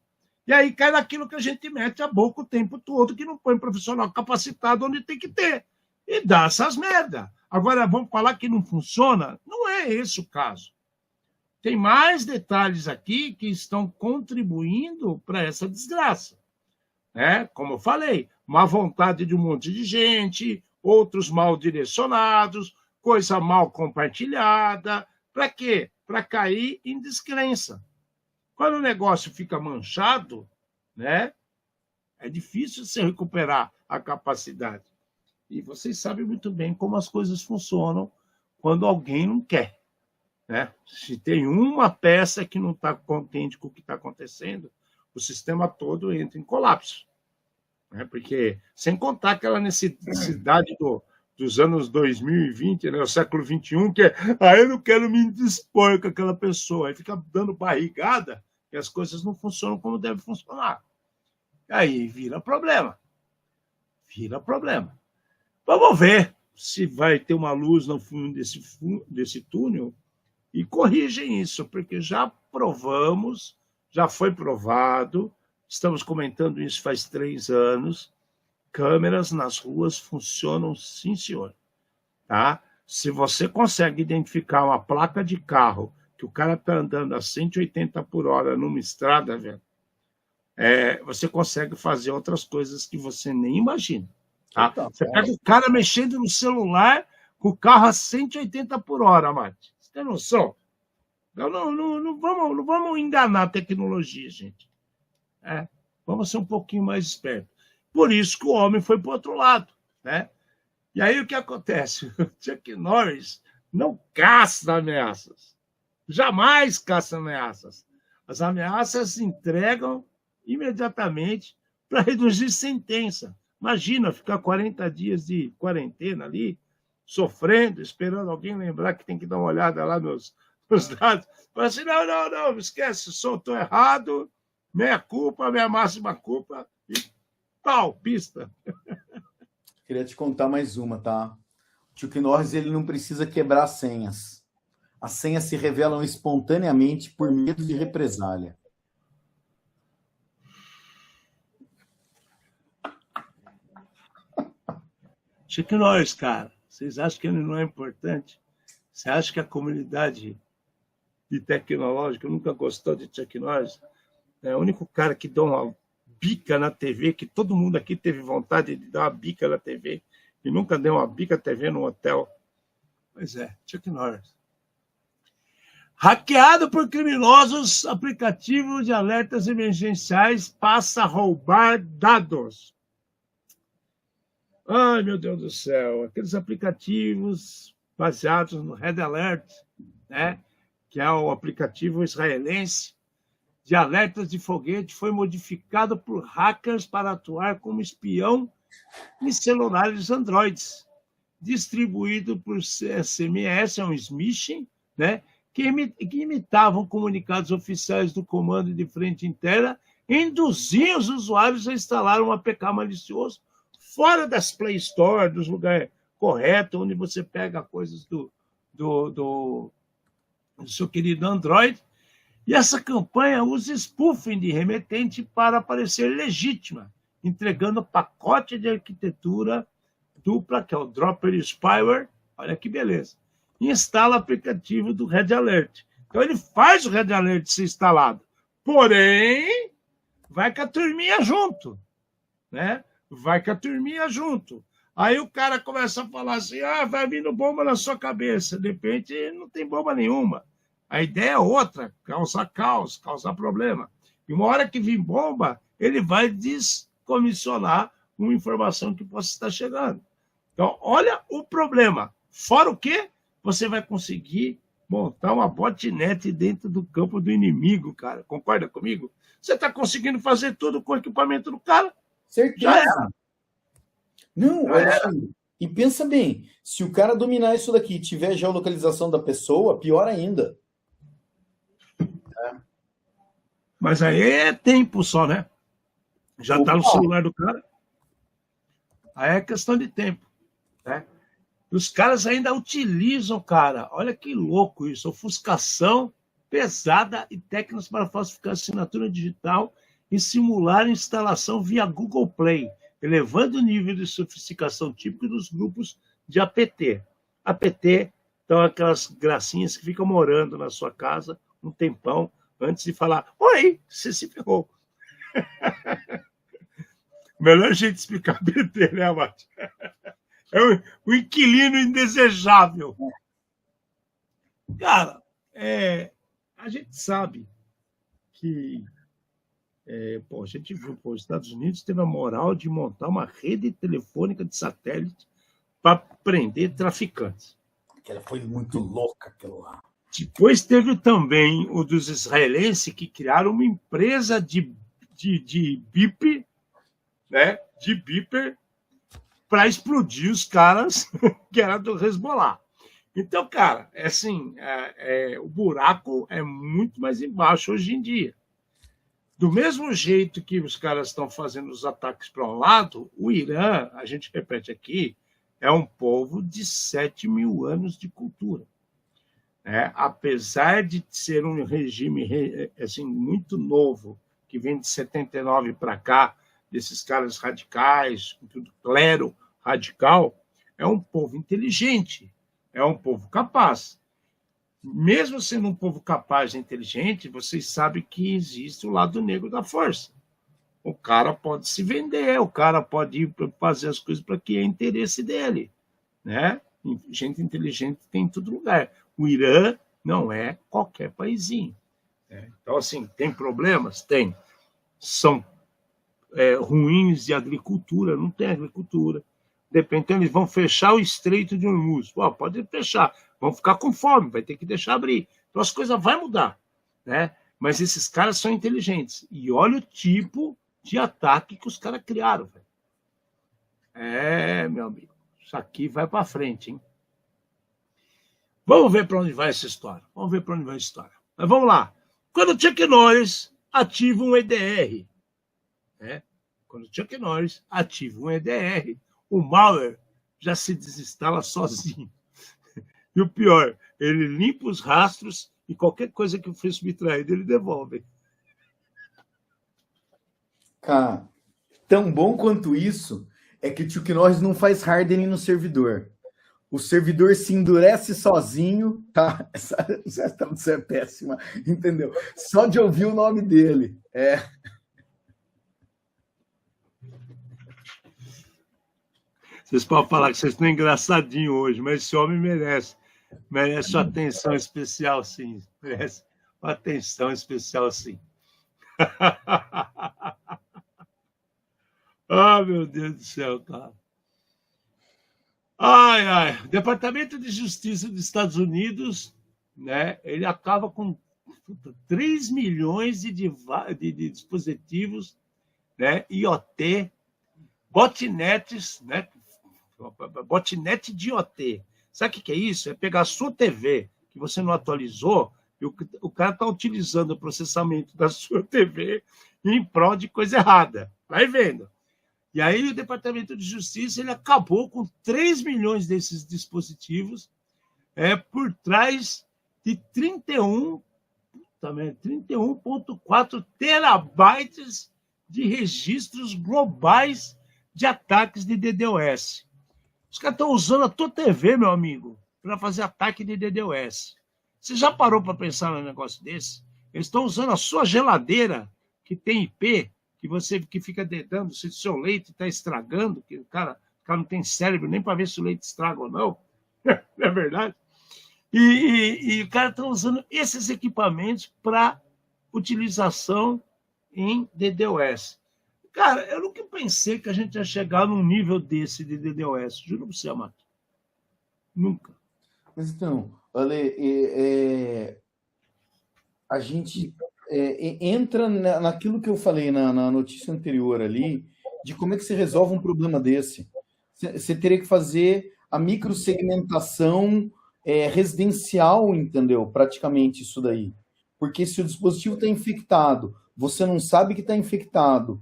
E aí cai naquilo que a gente mete a boca o tempo todo, que não põe profissional capacitado onde tem que ter. E dá essas merda. Agora, vamos falar que não funciona? Não é esse o caso. Tem mais detalhes aqui que estão contribuindo para essa desgraça. Como eu falei, má vontade de um monte de gente, outros mal direcionados, coisa mal compartilhada. Para quê? Para cair em descrença. Quando o negócio fica manchado, é difícil você recuperar a capacidade. E vocês sabem muito bem como as coisas funcionam quando alguém não quer. Se tem uma peça que não está contente com o que está acontecendo, o sistema todo entra em colapso. Porque, sem contar aquela necessidade dos anos 2020, o século XXI, que eu não quero me indispor com aquela pessoa, aí fica dando barrigada e as coisas não funcionam como devem funcionar. Aí vira problema. Vamos ver se vai ter uma luz no fundo desse túnel e corrigem isso, porque já provamos, já foi provado, estamos comentando isso faz 3 anos, câmeras nas ruas funcionam sim, senhor. Tá? Se você consegue identificar uma placa de carro que o cara está andando a 180 por hora numa estrada, velho, você consegue fazer outras coisas que você nem imagina. Tá? Você pega o cara mexendo no celular com o carro a 180 por hora, Mate. Você tem noção? Não vamos enganar a tecnologia, gente. Vamos ser um pouquinho mais espertos. Por isso que o homem foi para o outro lado. E aí o que acontece? O Chuck Norris não caça ameaças. Jamais caça ameaças. As ameaças se entregam imediatamente para reduzir sentença. Imagina ficar 40 dias de quarentena ali, sofrendo, esperando alguém lembrar que tem que dar uma olhada lá nos dados. Fala assim, não, esquece, estou errado, minha culpa, minha máxima culpa, e pau, pista. Queria te contar mais uma, tá? O Chuck Norris, ele não precisa quebrar senhas. As senhas se revelam espontaneamente por medo de represália. Chuck Norris, cara, vocês acham que ele não é importante? Você acha que a comunidade de tecnológica nunca gostou de Chuck Norris? É o único cara que dá uma bica na TV, que todo mundo aqui teve vontade de dar uma bica na TV, e nunca deu uma bica na TV no hotel. Pois é, Chuck Norris. Hackeado por criminosos, aplicativo de alertas emergenciais passa a roubar dados. Ai, meu Deus do céu, aqueles aplicativos baseados no Red Alert, né, que é o aplicativo israelense de alertas de foguete, foi modificado por hackers para atuar como espião em celulares Androids, distribuído por SMS, um smishing, né, que imitavam comunicados oficiais do Comando de Frente Interna, induziam os usuários a instalar um APK malicioso fora das Play Store, dos lugares corretos, onde você pega coisas do seu querido Android. E essa campanha usa spoofing de remetente para parecer legítima, entregando pacote de arquitetura dupla, que é o Dropper Spyware. Olha que beleza. E instala o aplicativo do Red Alert. Então, ele faz o Red Alert ser instalado. Porém, vai com a turminha junto. Né? Vai com a turminha junto. Aí o cara começa a falar assim, vai vindo bomba na sua cabeça. De repente, não tem bomba nenhuma. A ideia é outra, causar caos, causar problema. E uma hora que vir bomba, ele vai descomissionar uma informação que possa estar chegando. Então, olha o problema. Fora o quê? Você vai conseguir montar uma botnet dentro do campo do inimigo, cara. Concorda comigo? Você está conseguindo fazer tudo com o equipamento do cara? Certeza. Não, Alexandre, e pensa bem, se o cara dominar isso daqui e tiver a geolocalização da pessoa, pior ainda. Mas aí é tempo só, né? Já está no celular do cara. Aí é questão de tempo, né? Os caras ainda utilizam, cara, olha que louco isso, ofuscação pesada e técnicas para falsificar assinatura digital e simular instalação via Google Play, elevando o nível de sofisticação típico dos grupos de APT. APT são aquelas gracinhas que ficam morando na sua casa um tempão antes de falar, oi, você se ferrou. Melhor jeito de explicar APT, né, Mate? É o inquilino indesejável. Cara, a gente sabe que a gente viu, os Estados Unidos teve a moral de montar uma rede telefônica de satélite para prender traficantes. Aquela foi muito louca, aquilo lá. Depois teve também o dos israelenses que criaram uma empresa de beeper, né? De beeper para explodir os caras que era do Hezbollah. Então, cara, o buraco é muito mais embaixo hoje em dia. Do mesmo jeito que os caras estão fazendo os ataques para um lado, o Irã, a gente repete aqui, é um povo de 7 mil anos de cultura. Apesar de ser um regime muito novo, que vem de 79 para cá, desses caras radicais, tudo clero radical, é um povo inteligente, é um povo capaz. Mesmo sendo um povo capaz e inteligente, vocês sabem que existe o lado negro da força. O cara pode se vender, o cara pode fazer as coisas para que é interesse dele. Né? Gente inteligente tem em todo lugar. O Irã não é qualquer paizinho. Então, assim, tem problemas? Tem. São ruins de agricultura, não tem agricultura. Dependendo, eles vão fechar o Estreito de Hormuz. Pode fechar, vão ficar com fome, vai ter que deixar abrir. Então as coisas vão mudar. Né? Mas esses caras são inteligentes. E olha o tipo de ataque que os caras criaram. Velho. Meu amigo, isso aqui vai para frente, hein? Vamos ver para onde vai essa história. Mas vamos lá. Quando o Chuck Norris ativa um EDR, quando o Chuck Norris ativa um EDR, o malware já se desinstala sozinho. E o pior, ele limpa os rastros e qualquer coisa que foi subtraído, ele devolve. Cara, tão bom quanto isso é que o Chuck Norris não faz hardening no servidor. O servidor se endurece sozinho, tá? Essa tradução é péssima, entendeu? Só de ouvir o nome dele. Vocês podem falar que vocês estão engraçadinhos hoje, mas esse homem merece uma atenção especial, sim. Merece uma atenção especial, sim. Ah, meu Deus do céu, cara. Ai, ai. O Departamento de Justiça dos Estados Unidos, né, ele acaba com 3 milhões de dispositivos, né, IoT, botnets, né, botnet de IoT. Sabe o que é isso? É pegar a sua TV, que você não atualizou, e o cara está utilizando o processamento da sua TV em prol de coisa errada. Vai vendo. E aí o Departamento de Justiça ele acabou com 3 milhões desses dispositivos por trás de 31,4 terabytes de registros globais de ataques de DDoS. Os caras estão usando a tua TV, meu amigo, para fazer ataque de DDoS. Você já parou para pensar num negócio desse? Eles estão usando a sua geladeira, que tem IP, que fica dedando se o seu leite está estragando, que o cara não tem cérebro nem para ver se o leite estraga ou não. Não é verdade? E o cara está usando esses equipamentos para utilização em DDoS. Cara, eu nunca pensei que a gente ia chegar num nível desse de DDoS. Juro para você, Amato. Nunca. Mas então, Ale, a gente entra naquilo que eu falei na notícia anterior ali, de como é que se resolve um problema desse. Você teria que fazer a microsegmentação residencial, entendeu? Praticamente isso daí. Porque se o dispositivo está infectado, você não sabe que está infectado,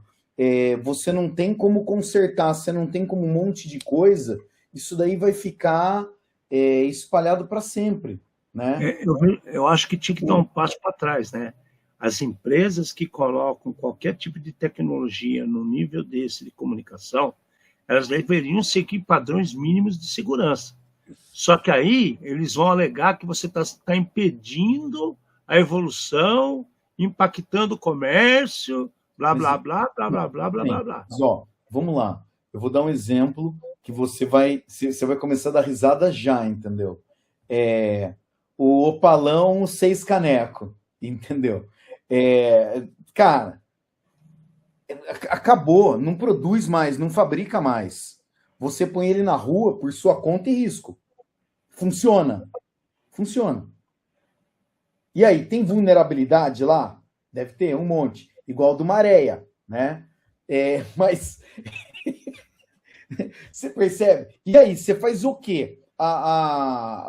você não tem como consertar, você não tem como um monte de coisa, isso daí vai ficar espalhado para sempre, né? Eu acho que tinha que dar um passo para trás, né? As empresas que colocam qualquer tipo de tecnologia no nível desse de comunicação, elas deveriam seguir padrões mínimos de segurança. Só que aí eles vão alegar que você está impedindo a evolução, impactando o comércio, blá, blá, blá, blá, blá, blá, blá, blá, blá. Mas, ó, vamos lá. Eu vou dar um exemplo que você vai começar a dar risada já, entendeu? O Opalão 6 caneco, entendeu? Cara, acabou, não produz mais, não fabrica mais. Você põe ele na rua por sua conta e risco. Funciona. Funciona. E aí, tem vulnerabilidade lá? Deve ter um monte. Igual do Maréia, né? Mas você percebe? E aí, você faz o quê?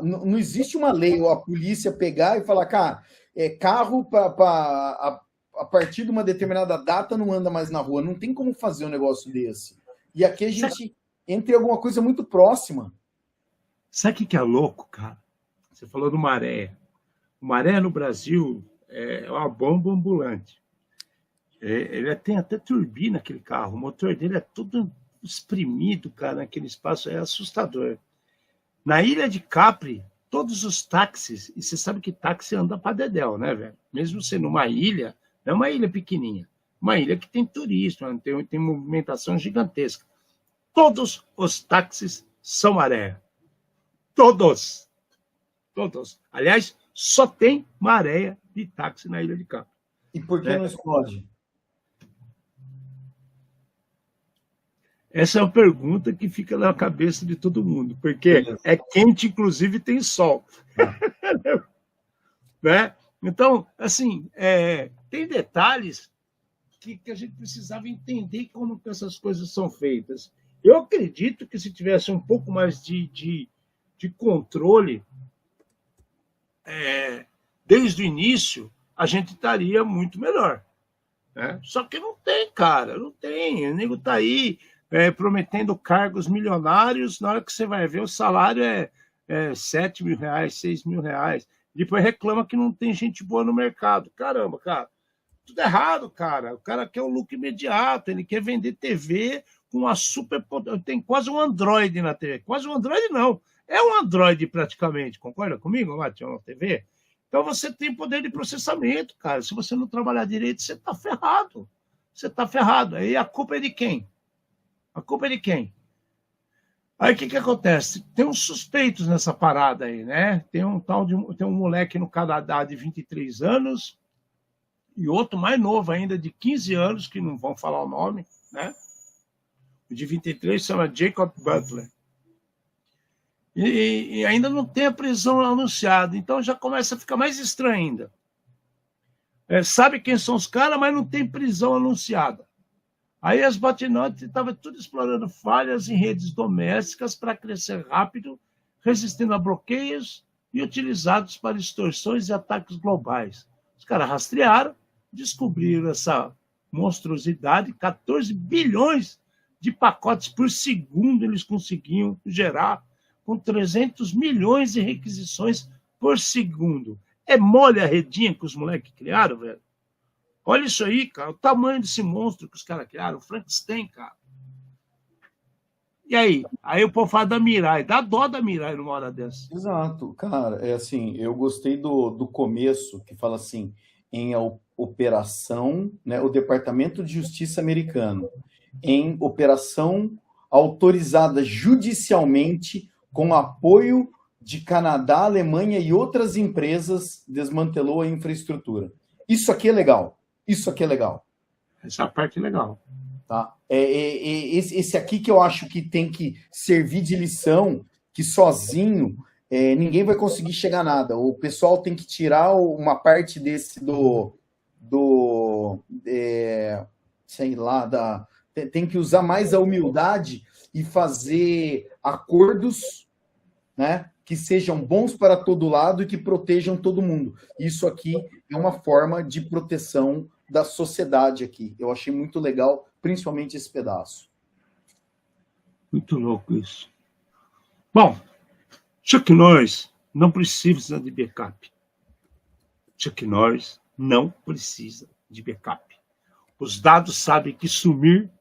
Não existe uma lei ou a polícia pegar e falar, cara, carro a partir de uma determinada data não anda mais na rua. Não tem como fazer um negócio desse. E aqui a gente entra em alguma coisa muito próxima. Sabe o que é louco, cara? Você falou do Maré. O Maré no Brasil é uma bomba ambulante. Ele tem até turbina, aquele carro. O motor dele é todo espremido, cara, naquele espaço. É assustador. Na ilha de Capri, todos os táxis, e você sabe que táxi anda para dedéu, né, velho? Mesmo sendo uma ilha, não é uma ilha pequenininha. Uma ilha que tem turismo, tem movimentação gigantesca. Todos os táxis são Maré. Todos. Todos. Aliás, só tem Maré de táxi na ilha de Capri. E por que não explode? Essa é uma pergunta que fica na cabeça de todo mundo, porque é quente, inclusive tem sol. Né? Então, assim, tem detalhes que a gente precisava entender como que essas coisas são feitas. Eu acredito que se tivesse um pouco mais de controle desde o início, a gente estaria muito melhor. Né? Só que não tem, cara, não tem. O nego está aí prometendo cargos milionários, na hora que você vai ver, o salário é 7 mil reais, 6 mil reais. Depois reclama que não tem gente boa no mercado. Caramba, cara, tudo errado, cara. O cara quer o lucro imediato, ele quer vender TV com uma super... Tem quase um Android na TV. Quase um Android, não. É um Android praticamente. Concorda comigo, Matião, na TV? Então você tem poder de processamento, cara. Se você não trabalhar direito, você está ferrado. Você está ferrado. Aí a culpa é de quem? A culpa é de quem? Aí o que acontece? Tem uns suspeitos nessa parada aí, né? Tem um moleque no Canadá de 23 anos e outro mais novo ainda, de 15 anos, que não vão falar o nome, né? O de 23 se chama Jacob Butler. e ainda não tem a prisão anunciada. Então já começa a ficar mais estranho ainda. Sabe quem são os caras, mas não tem prisão anunciada. Aí as botnets estavam tudo explorando falhas em redes domésticas para crescer rápido, resistindo a bloqueios e utilizados para extorsões e ataques globais. Os caras rastrearam, descobriram essa monstruosidade, 14 bilhões de pacotes por segundo eles conseguiam gerar, com 300 milhões de requisições por segundo. É mole a redinha que os moleques criaram, velho? Olha isso aí, cara, o tamanho desse monstro que os caras criaram, o Frankenstein, cara. E aí? Aí o povo fala da Mirai, dá dó da Mirai numa hora dessa. Exato, cara, é assim, eu gostei do começo, que fala assim, em operação, né, o Departamento de Justiça americano, em operação autorizada judicialmente com apoio de Canadá, Alemanha e outras empresas, desmantelou a infraestrutura. Isso aqui é legal. Isso aqui é legal. Essa parte é legal. Tá? Esse aqui que eu acho que tem que servir de lição, que sozinho ninguém vai conseguir chegar a nada. O pessoal tem que tirar uma parte desse sei lá, tem que usar mais a humildade e fazer acordos, né, que sejam bons para todo lado e que protejam todo mundo. Isso aqui é uma forma de proteção da sociedade aqui. Eu achei muito legal, principalmente esse pedaço. Muito louco isso. Bom, Chuck Norris não precisa de backup. Chuck Norris não precisa de backup. Os dados sabem que sumir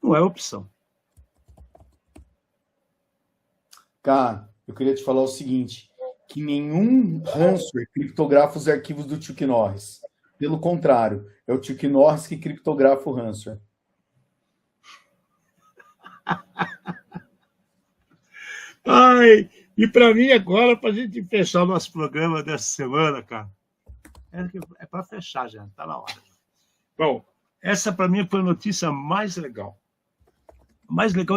não é opção. Cara, eu queria te falar o seguinte, que nenhum ransomware criptografa os arquivos do Chuck Norris. Pelo contrário, é o Chuck Norris que criptografa o ransomware. Ai, e para mim agora, para a gente fechar o nosso programa dessa semana, cara, é para fechar já, tá na hora. Bom, essa para mim foi a notícia mais legal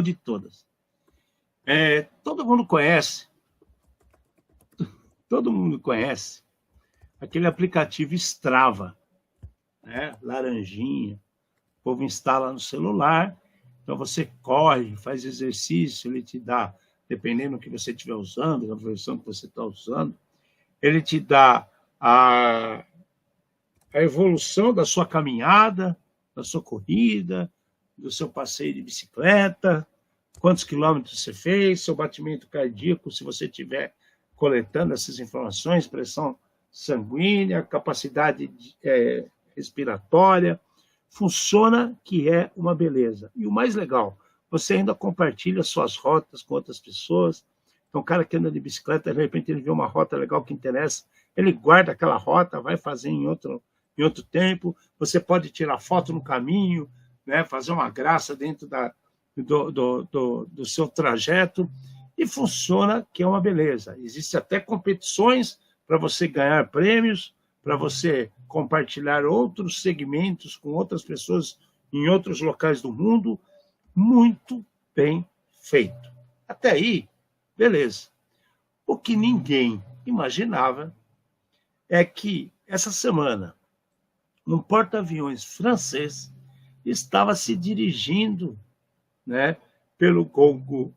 de todas. Todo mundo conhece aquele aplicativo Strava, né? Laranjinha, o povo instala no celular, então você corre, faz exercício, ele te dá, dependendo do que você estiver usando, da versão que você está usando, ele te dá a evolução da sua caminhada, da sua corrida, do seu passeio de bicicleta, quantos quilômetros você fez, seu batimento cardíaco, se você estiver coletando essas informações, pressão sanguínea, capacidade respiratória, funciona que é uma beleza. E o mais legal, você ainda compartilha suas rotas com outras pessoas. Então, o cara que anda de bicicleta, de repente ele vê uma rota legal que interessa, ele guarda aquela rota, vai fazer em outro tempo, você pode tirar foto no caminho, né, fazer uma graça dentro do seu trajeto, e funciona que é uma beleza. Existem até competições para você ganhar prêmios, para você compartilhar outros segmentos com outras pessoas em outros locais do mundo. Muito bem feito. Até aí, beleza. O que ninguém imaginava é que essa semana, um porta-aviões francês estava se dirigindo, né, pelo Golfo,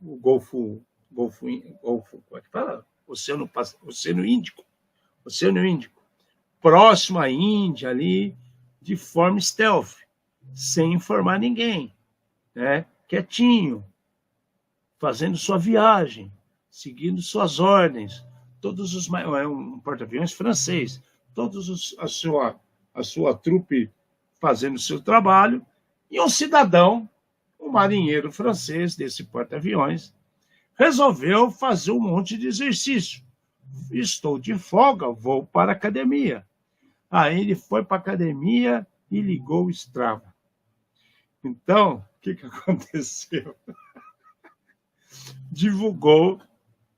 como é que fala? Oceano Índico, próximo à Índia ali, de forma stealth, sem informar ninguém, né? Quietinho, fazendo sua viagem, seguindo suas ordens, é um porta-aviões francês, a sua trupe fazendo seu trabalho, e um cidadão, um marinheiro francês desse porta-aviões, resolveu fazer um monte de exercício. Estou de folga, vou para a academia. Aí ele foi para a academia e ligou o Strava. Então, o que aconteceu? Divulgou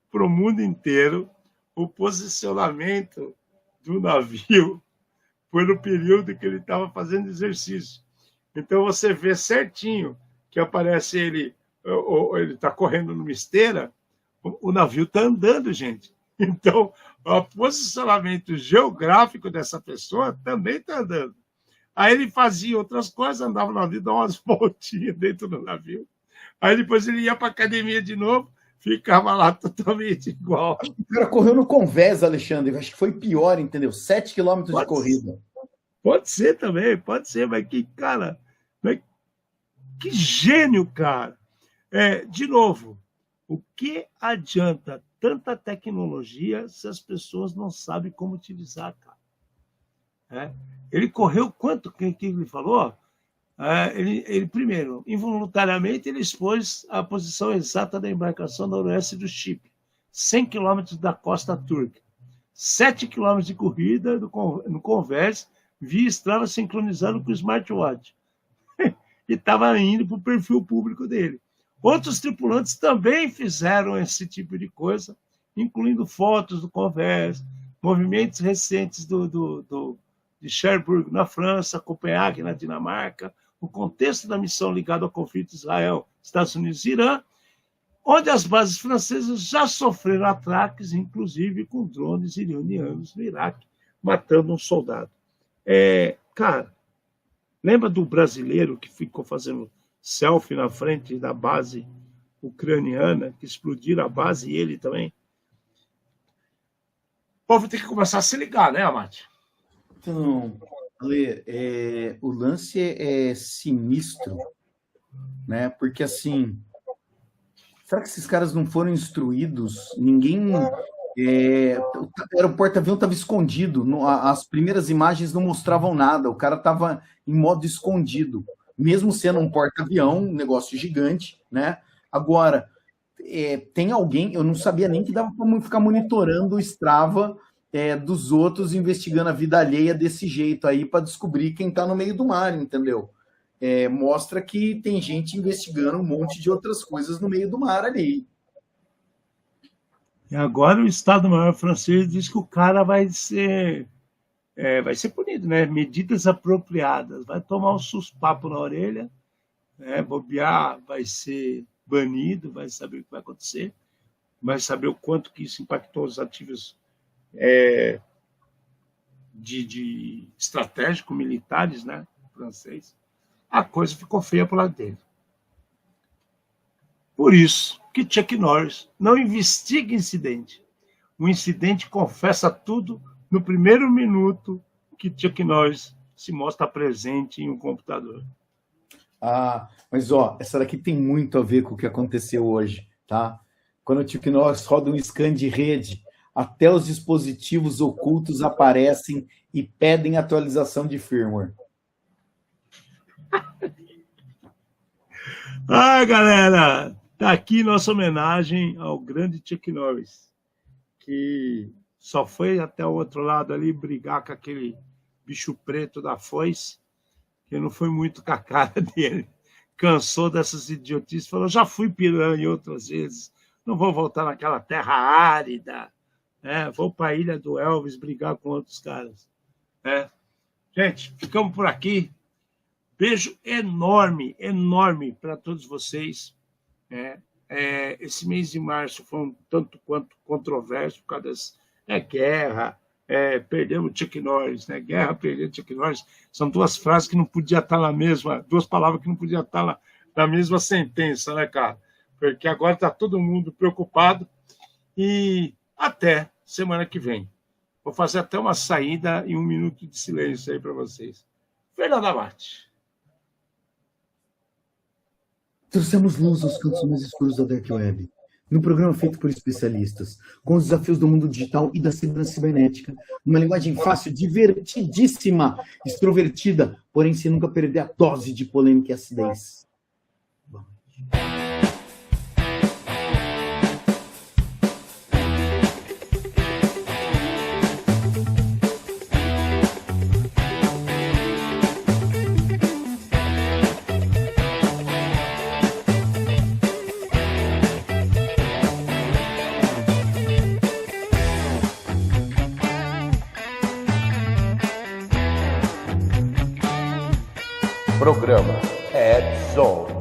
para o mundo inteiro o posicionamento do navio pelo período que ele estava fazendo exercício. Então, você vê certinho que aparece ele está correndo numa esteira, o navio está andando, gente. Então, o posicionamento geográfico dessa pessoa também está andando. Aí ele fazia outras coisas, andava no navio, dava umas voltinhas dentro do navio. Aí depois ele ia para a academia de novo, ficava lá totalmente igual. O cara correu no Convés, Alexandre. Eu acho que foi pior, entendeu? 7 quilômetros de corrida. Pode ser também, pode ser, mas que, cara, que gênio, cara. De novo, o que adianta tanta tecnologia se as pessoas não sabem como utilizar, cara? Ele correu quanto? Que ele falou? Ele, primeiro, involuntariamente, ele expôs a posição exata da embarcação no noroeste do Chipre, 100 quilômetros da costa turca, 7 quilômetros de corrida no Converse, via estrada sincronizado com o smartwatch. E estava indo para o perfil público dele. Outros tripulantes também fizeram esse tipo de coisa, incluindo fotos do Converse, movimentos recentes de Cherbourg, na França, Copenhague, na Dinamarca, o contexto da missão ligada ao conflito Israel, Estados Unidos e Irã, onde as bases francesas já sofreram ataques, inclusive com drones iranianos no Iraque, matando um soldado. Cara, lembra do brasileiro que ficou fazendo selfie na frente da base ucraniana, que explodiram a base e ele também? O povo tem que começar a se ligar, né, Amate? Então, Ale, o lance é sinistro, né? Porque, assim, será que esses caras não foram instruídos? Ninguém... o porta-avião estava escondido. As primeiras imagens não mostravam nada. O cara estava em modo escondido. Mesmo sendo um porta-avião, um negócio gigante, né? Agora, tem alguém... Eu não sabia nem que dava para ficar monitorando o Strava dos outros, investigando a vida alheia desse jeito aí para descobrir quem está no meio do mar, entendeu? Mostra que tem gente investigando um monte de outras coisas no meio do mar ali. E agora o Estado-Maior francês diz que o cara vai ser punido, né? Medidas apropriadas. Vai tomar um suspapo na orelha, bobear, vai ser banido, vai saber o que vai acontecer, vai saber o quanto que isso impactou os ativos de estratégico militares, né, francês. A coisa ficou feia para o lado dele. Por isso que Chuck Norris não investiga incidente. O incidente confessa tudo no primeiro minuto que Chuck Norris se mostra presente em um computador. Mas essa daqui tem muito a ver com o que aconteceu hoje, tá? Quando o Chuck Norris roda um scan de rede, até os dispositivos ocultos aparecem e pedem atualização de firmware. Galera, tá aqui nossa homenagem ao grande Chuck Norris, que só foi até o outro lado ali brigar com aquele bicho preto da foice, que não foi muito com a cara dele. Cansou dessas idiotices, falou, já fui piranha outras vezes, não vou voltar naquela terra árida, vou para a ilha do Elvis brigar com outros caras. Gente, ficamos por aqui. Beijo enorme, enorme para todos vocês. Esse mês de março foi um tanto quanto controverso por causa das guerra, perdemos o Chuck Norris, né? Guerra, perder Chuck Norris, são duas frases que não podiam estar na mesma, duas palavras que não podiam estar na mesma sentença, né, cara? Porque agora está todo mundo preocupado e até semana que vem. Vou fazer até uma saída e 1 minuto de silêncio aí para vocês. Fernando Amate. Trouxemos luz aos cantos mais escuros da Dark Web, num programa feito por especialistas, com os desafios do mundo digital e da segurança cibernética, numa linguagem fácil, divertidíssima, extrovertida, porém sem nunca perder a dose de polêmica e acidez. Programa Ed Zone.